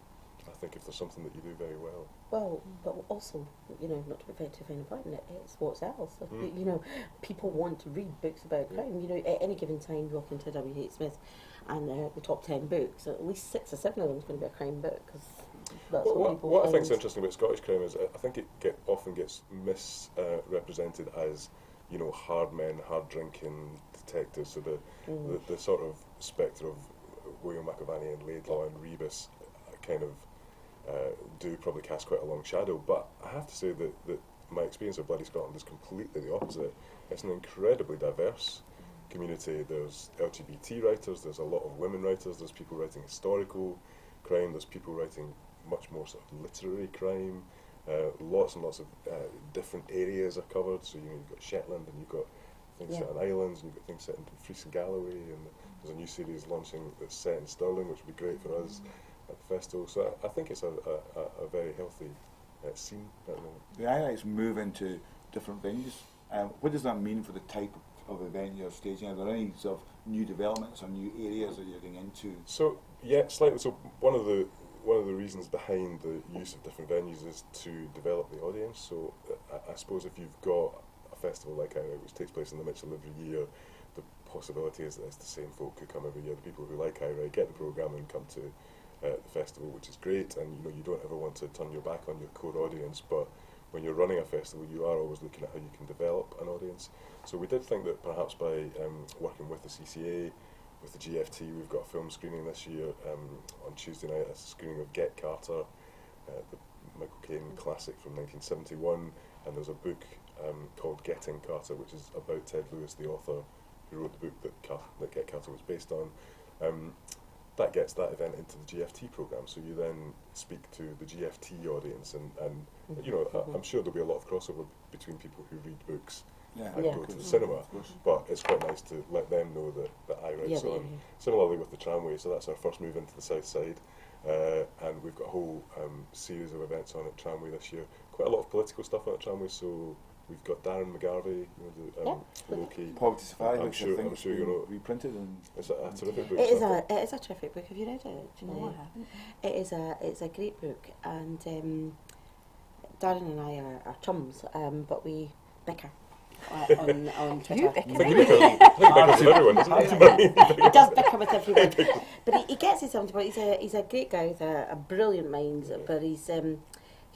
I think if there's something that you do very well. Well, but also, you know, not to be too fine about it, it's what sells. You know, people want to read books about crime. You know, at any given time, you walk into W.H. Smith, and the top 10 books, at least 6 or 7 of them is going to be a crime book, because that's what people What I find. think is interesting about Scottish crime is I think it often gets misrepresented as, you know, hard men, hard drinking detectives. So the sort of spectre of William McIlvanney and Laidlaw and Rebus kind of do probably cast quite a long shadow. But I have to say that my experience of Bloody Scotland is completely the opposite. It's an incredibly diverse community. There's LGBT writers, there's a lot of women writers, there's people writing historical crime, there's people writing much more sort of literary crime. Lots and lots of different areas are covered. So you know, you've got Shetland, and you've got things set on islands, and you've got things set in Dumfries and Galloway, and there's a new series launching that's set in Stirling, which would be great for us at the festival. So I think it's a very healthy scene at the moment. The IRIs move into different venues. What does that mean for the type of event you're staging? Are there any sort of new developments or new areas that you're getting into? So yeah, slightly. So one of the reasons behind the use of different venues is to develop the audience. So I suppose if you've got a festival like IRI, which takes place in the Mitchell every year, the possibility is that it's the same folk who come every year. The people who like IRI get the programme and come to the festival, which is great. And you know, you don't ever want to turn your back on your core audience, but when you're running a festival, you are always looking at how you can develop an audience. So we did think that perhaps by working with the CCA, with the GFT, we've got a film screening this year on Tuesday night, a screening of Get Carter, the Michael Caine classic from 1971, and there's a book called Getting Carter, which is about Ted Lewis, the author who wrote the book that Get Carter was based on. That gets that event into the GFT programme, so you then speak to the GFT audience, and you know, I'm sure there'll be a lot of crossover between people who read books and go to the cinema, but it's quite nice to let them know that I write. Similarly with the tramway, so that's our first move into the south side, and we've got a whole series of events on at Tramway this year. Quite a lot of political stuff on at Tramway, so we've got Darren McGarvey, you know, the Loki. Poverty Safari, I'm which sure- I think I'm sure you know. reprinted, and It's a terrific book. It is so it is a terrific book. Have you read it? Do you know? I haven't. It's a great book, and Darren and I are chums, but we bicker on Twitter. You bicker? I think you bicker with everyone, isn't it? He does bicker with everyone, but he gets his own. But he's a great guy with a brilliant mind. But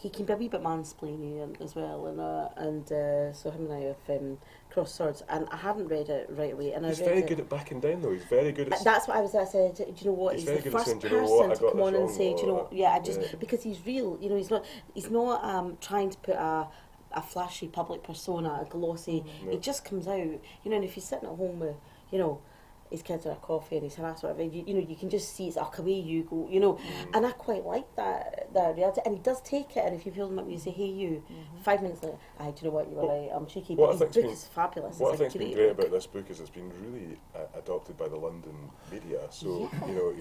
he can be a wee bit mansplaining as well, and so him and I have crossed swords. And I hadn't read it right away, and He's I read very it. good at backing down, though. He's very good at. That's what I said. Do you know what? He's He's very the good at first saying, "Do you know what? I person to got come on this and wrong," say, "Do you know?" or- Yeah, I just yeah. because he's real. You know, he's not trying to put a flashy public persona, a glossy. No. It just comes out. You know, and if you're sitting at home with, you know, his kids are a coffee and he's harassed, whatever. You know, you can just see it's away you go. You know, and I quite like that reality. And he does take it. And if you feel them up, you say, "Hey, you." 5 minutes later, do you know what, you were right. I'm cheeky. But his book is fabulous. What I think's been great about this book is it's been really adopted by the London media. So you know,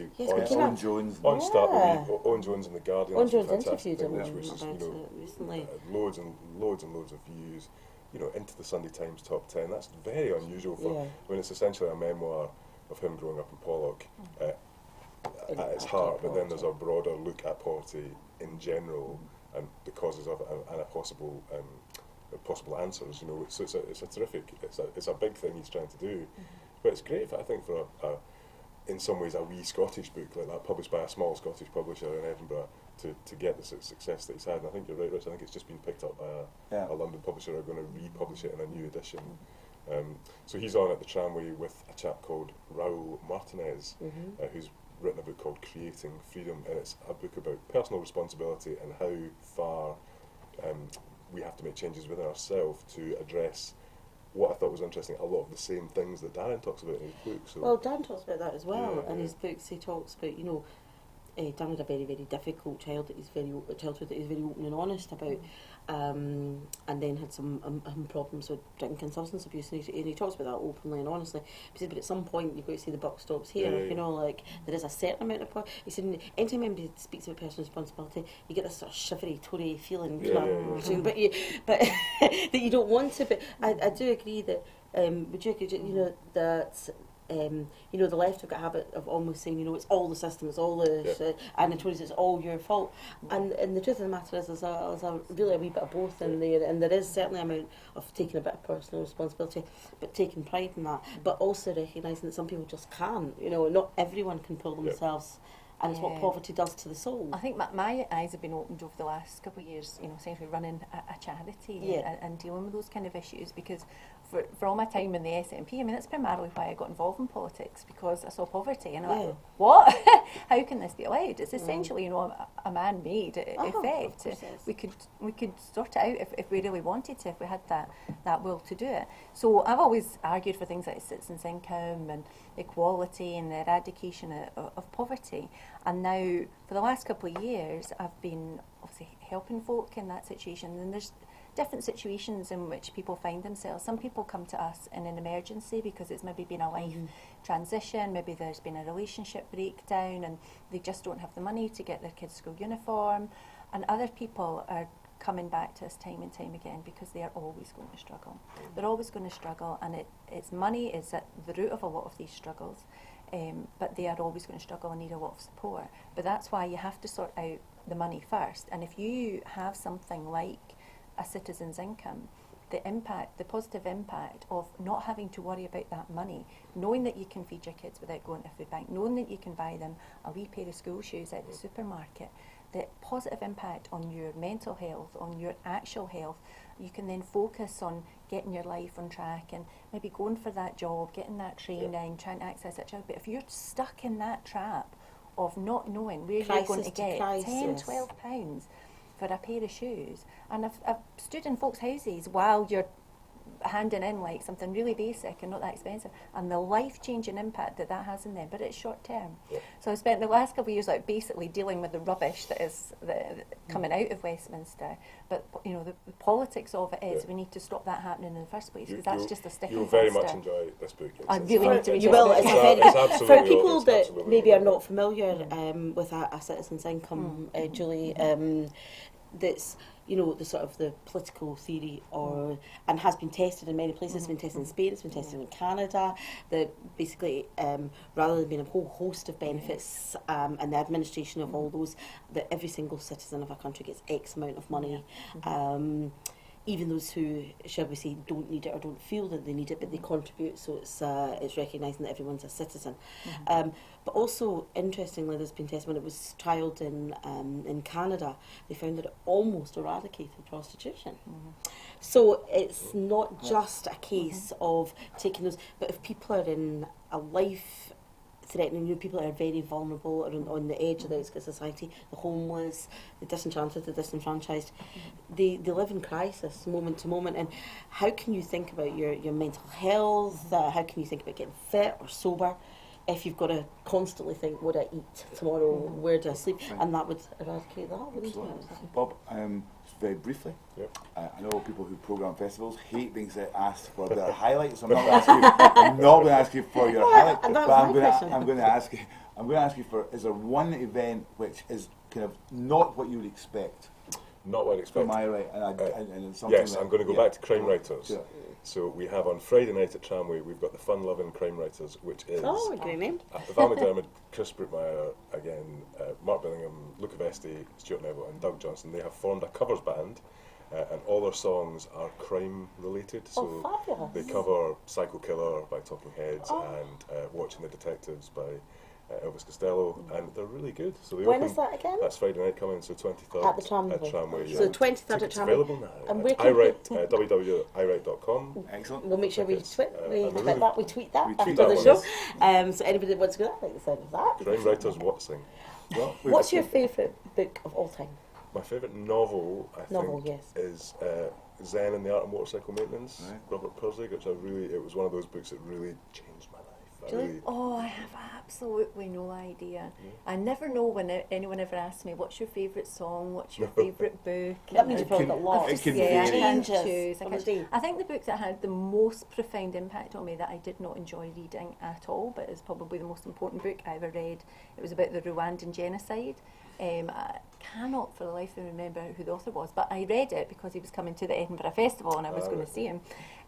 Owen Jones. On start with Owen Jones in the Guardian. Owen Jones fantastic interviewed thing, him which is, about you know, it recently. Loads and loads of views. You know, into the Sunday Times top 10. That's very unusual for. I mean, it's essentially a memoir of him growing up in Pollock at its heart, but then there's a broader look at poverty in general and the causes of it and a possible answers. You know, so it's a terrific. It's a big thing he's trying to do, but it's great. I think for in some ways a wee Scottish book like that, published by a small Scottish publisher in Edinburgh, to get the success that he's had. And I think you're right, Rich. I think it's just been picked up by a London publisher who are going to republish it in a new edition. So he's on at the Tramway with a chap called Raoul Martinez, who's written a book called Creating Freedom, and it's a book about personal responsibility and how far we have to make changes within ourselves to address what I thought was interesting, a lot of the same things that Darren talks about in his book. So well, Dan talks about that as well. In his books, he talks about, you know, Dan had a very, very difficult childhood that he's very open and honest about, and then had some problems with drink and substance abuse, and he talks about that openly and honestly. He said, but at some point you've got to see the buck stops here. You know, like there is a certain amount of point. He said, anytime anybody speaks about personal responsibility, you get this sort of shivery, Tory feeling, but that you don't want to. But I do agree that. Would you agree? You know that. You know, the left have got a habit of almost saying, you know, it's all the system, it's all the and the Tories, it's all your fault. And the truth of the matter is, there's really a wee bit of both in there, and there is certainly an amount of taking a bit of personal responsibility, but taking pride in that, but also recognising that some people just can't. You know, not everyone can pull themselves. And it's what poverty does to the soul. I think my eyes have been opened over the last couple of years, you know, essentially running a charity and dealing with those kind of issues, because for all my time in the SNP, I mean, that's primarily why I got involved in politics, because I saw poverty and I'm like, what? How can this be allowed? It's essentially, you know, a man-made effect. We could sort it out if we really wanted to, if we had that will to do it. So I've always argued for things like citizens' income and equality and the eradication of poverty. And now, for the last couple of years, I've been obviously helping folk in that situation. And there's different situations in which people find themselves. Some people come to us in an emergency because it's maybe been a life transition, maybe there's been a relationship breakdown and they just don't have the money to get their kids' school uniform. And other people are coming back to us time and time again because they are always going to struggle. They're always going to struggle, and it's money is at the root of a lot of these struggles. But they are always going to struggle and need a lot of support. But that's why you have to sort out the money first. And if you have something like a citizen's income, the positive impact of not having to worry about that money, knowing that you can feed your kids without going to a food bank, knowing that you can buy them a wee pair of school shoes at the supermarket, the positive impact on your mental health, on your actual health, you can then focus on getting your life on track and maybe going for that job, getting that training, trying to access that job. But if you're stuck in that trap of not knowing where you're going to get £10, £12 for a pair of shoes, and I've stood in folks' houses while you're handing in like something really basic and not that expensive, and the life-changing impact that has in them, but it's short term. So I've spent the last couple of years like basically dealing with the rubbish that is coming out of Westminster, but you know the politics of it is we need to stop that happening in the first place, because that's just a sticking plaster. You'll very much enjoy this book. I really need to enjoy it. For people that maybe are not familiar with a citizen's income, Julie, that's, you know, the sort of the political theory and has been tested in many places. It's been tested in Spain, it's been tested in Canada, that basically rather than being a whole host of benefits and the administration of all those, that every single citizen of a country gets X amount of money. Even those who, shall we say, don't need it or don't feel that they need it, but they contribute, so it's recognising that everyone's a citizen. But also, interestingly, there's been tested when it was trialled in Canada, they found that it almost eradicated prostitution. So it's not just a case of taking those, but if people are in a life threatening people that are very vulnerable or on the edge of the outskirts of society, the homeless, the disenchanted, the disenfranchised. They live in crisis moment to moment. And how can you think about your mental health? How can you think about getting fit or sober if you've got to constantly think, what do I eat tomorrow, where do I sleep? And that would eradicate that, wouldn't it? Bob, very briefly, I know people who programme festivals hate being asked for their highlights. I'm not going to ask you for your highlights, but I'm going to ask you for, is there one event which is kind of not what you would expect? Not what I expect. Am I right? And yes, I'm going to go back to crime writers. Sure. So we have on Friday night at Tramway, we've got the fun-loving crime writers, which is a great name. Val McDermid, Chris Brookmeyer, again, Mark Billingham, Luca Vesti, Stuart Neville, and Doug Johnson. They have formed a covers band, and all their songs are crime related. So fabulous. they cover Psycho Killer by Talking Heads and Watching the Detectives by Elvis Costello, and they're really good. So they when is that again? That's Friday night coming, so 23rd at the Tramway. At Tramway, so 23rd at Tramway. Available now. And www.iwrite.com. Excellent. We'll make sure we tweet that after that the show. So anybody that wants to go, I like the sound of that. Crime writers Watson. Well, what's your favourite book of all time? My favourite novel, I think, is Zen and the Art of Motorcycle Maintenance, Robert Pirsig, which it was one of those books that really changed my life. I have absolutely no idea. I never know when anyone ever asks me, what's your favourite song, what's your favourite book? That means you've probably got lots. It can change. I think the book that had the most profound impact on me that I did not enjoy reading at all, but is probably the most important book I ever read, it was about the Rwandan genocide. I cannot for the life of me remember who the author was, but I read it because he was coming to the Edinburgh Festival and I was going to see him.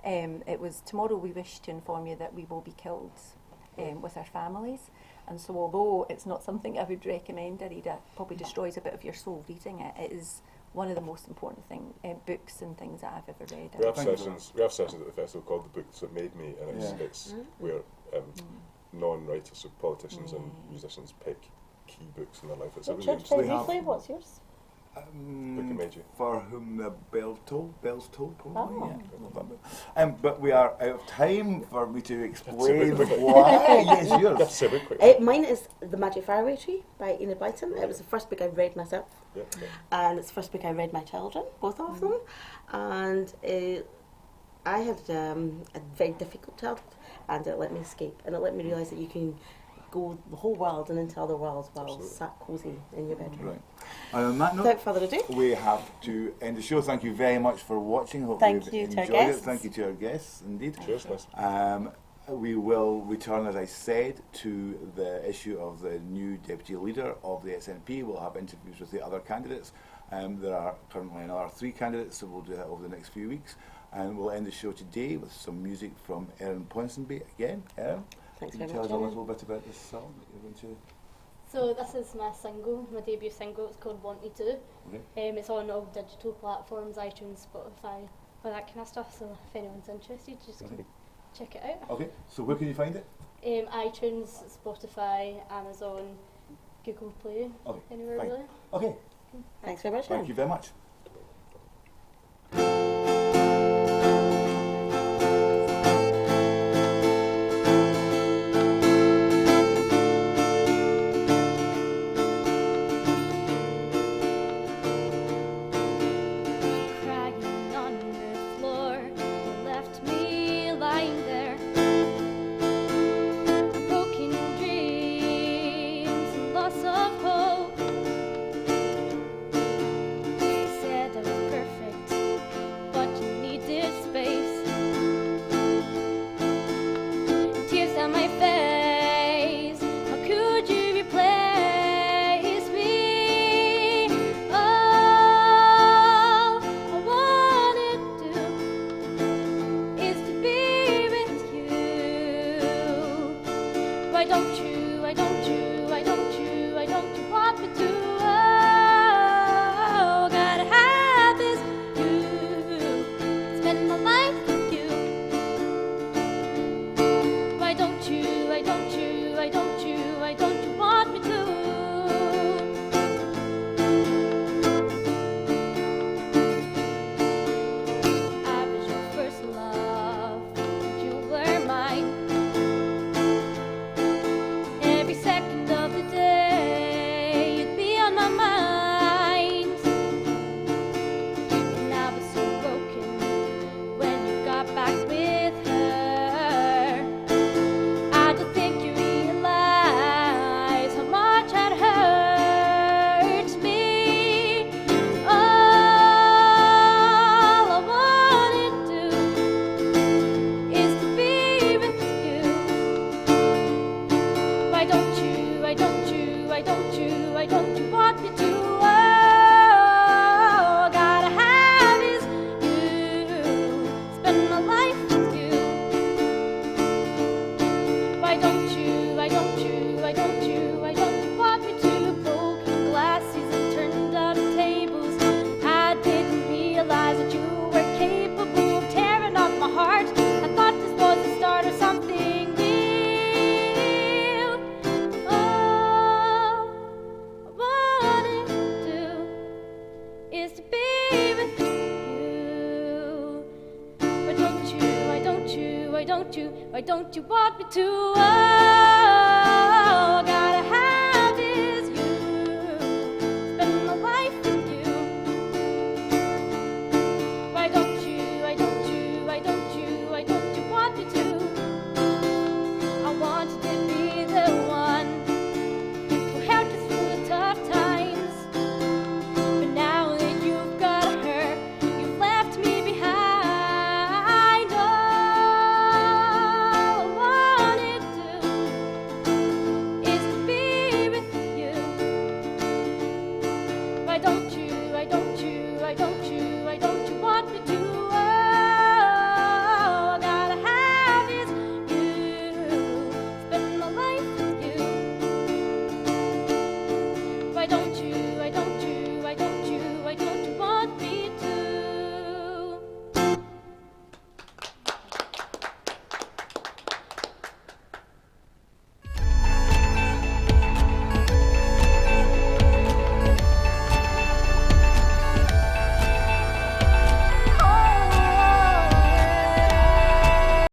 It was Tomorrow We Wish to Inform You That We Will Be Killed with Our Families. And so although it's not something I would recommend a read, it probably destroys a bit of your soul reading it. It is one of the most important books and things that I've ever read. We have sessions at the festival called The Books That Made Me, and it's where non-writers, so politicians and musicians pick key books in their life. It's a really interesting. Briefly, what's yours? Book That Made You. For whom the bells toll, probably. But we are out of time for me to explain why. Yes, yours. Mine is The Magic Faraway Tree by Enid Blyton. It was the first book I read myself, and it's the first book I read my children, both of them. And I had a very difficult childhood, and it let me escape, and it let me realise that you can go the whole world and into other worlds while sat cosy in your bedroom. Right. And on that note, without further ado, we have to end the show. Thank you very much for watching. Hope Thank you you've to our enjoyed it. guests. Thank you to our guests, indeed. Cheers, we will return, as I said, to the issue of the new Deputy Leader of the SNP. We'll have interviews with the other candidates. There are currently another 3 candidates, so we'll do that over the next few weeks. And we'll end the show today with some music from Erin Ponsonby again. Erin, thanks can you very tell much. us a little bit about this song that you're going to... So this is my single, my debut single. It's called Want Me To. Okay. It's on all digital platforms, iTunes, Spotify, all that kind of stuff. So if anyone's interested, just check it out. Okay, so where can you find it? iTunes, Spotify, Amazon, Google Play, anywhere fine. really. Okay, Thanks very much. thank you very much. Crying on the floor, you left me lying there. Broken dreams and loss of hope. don't you want me to? Oh,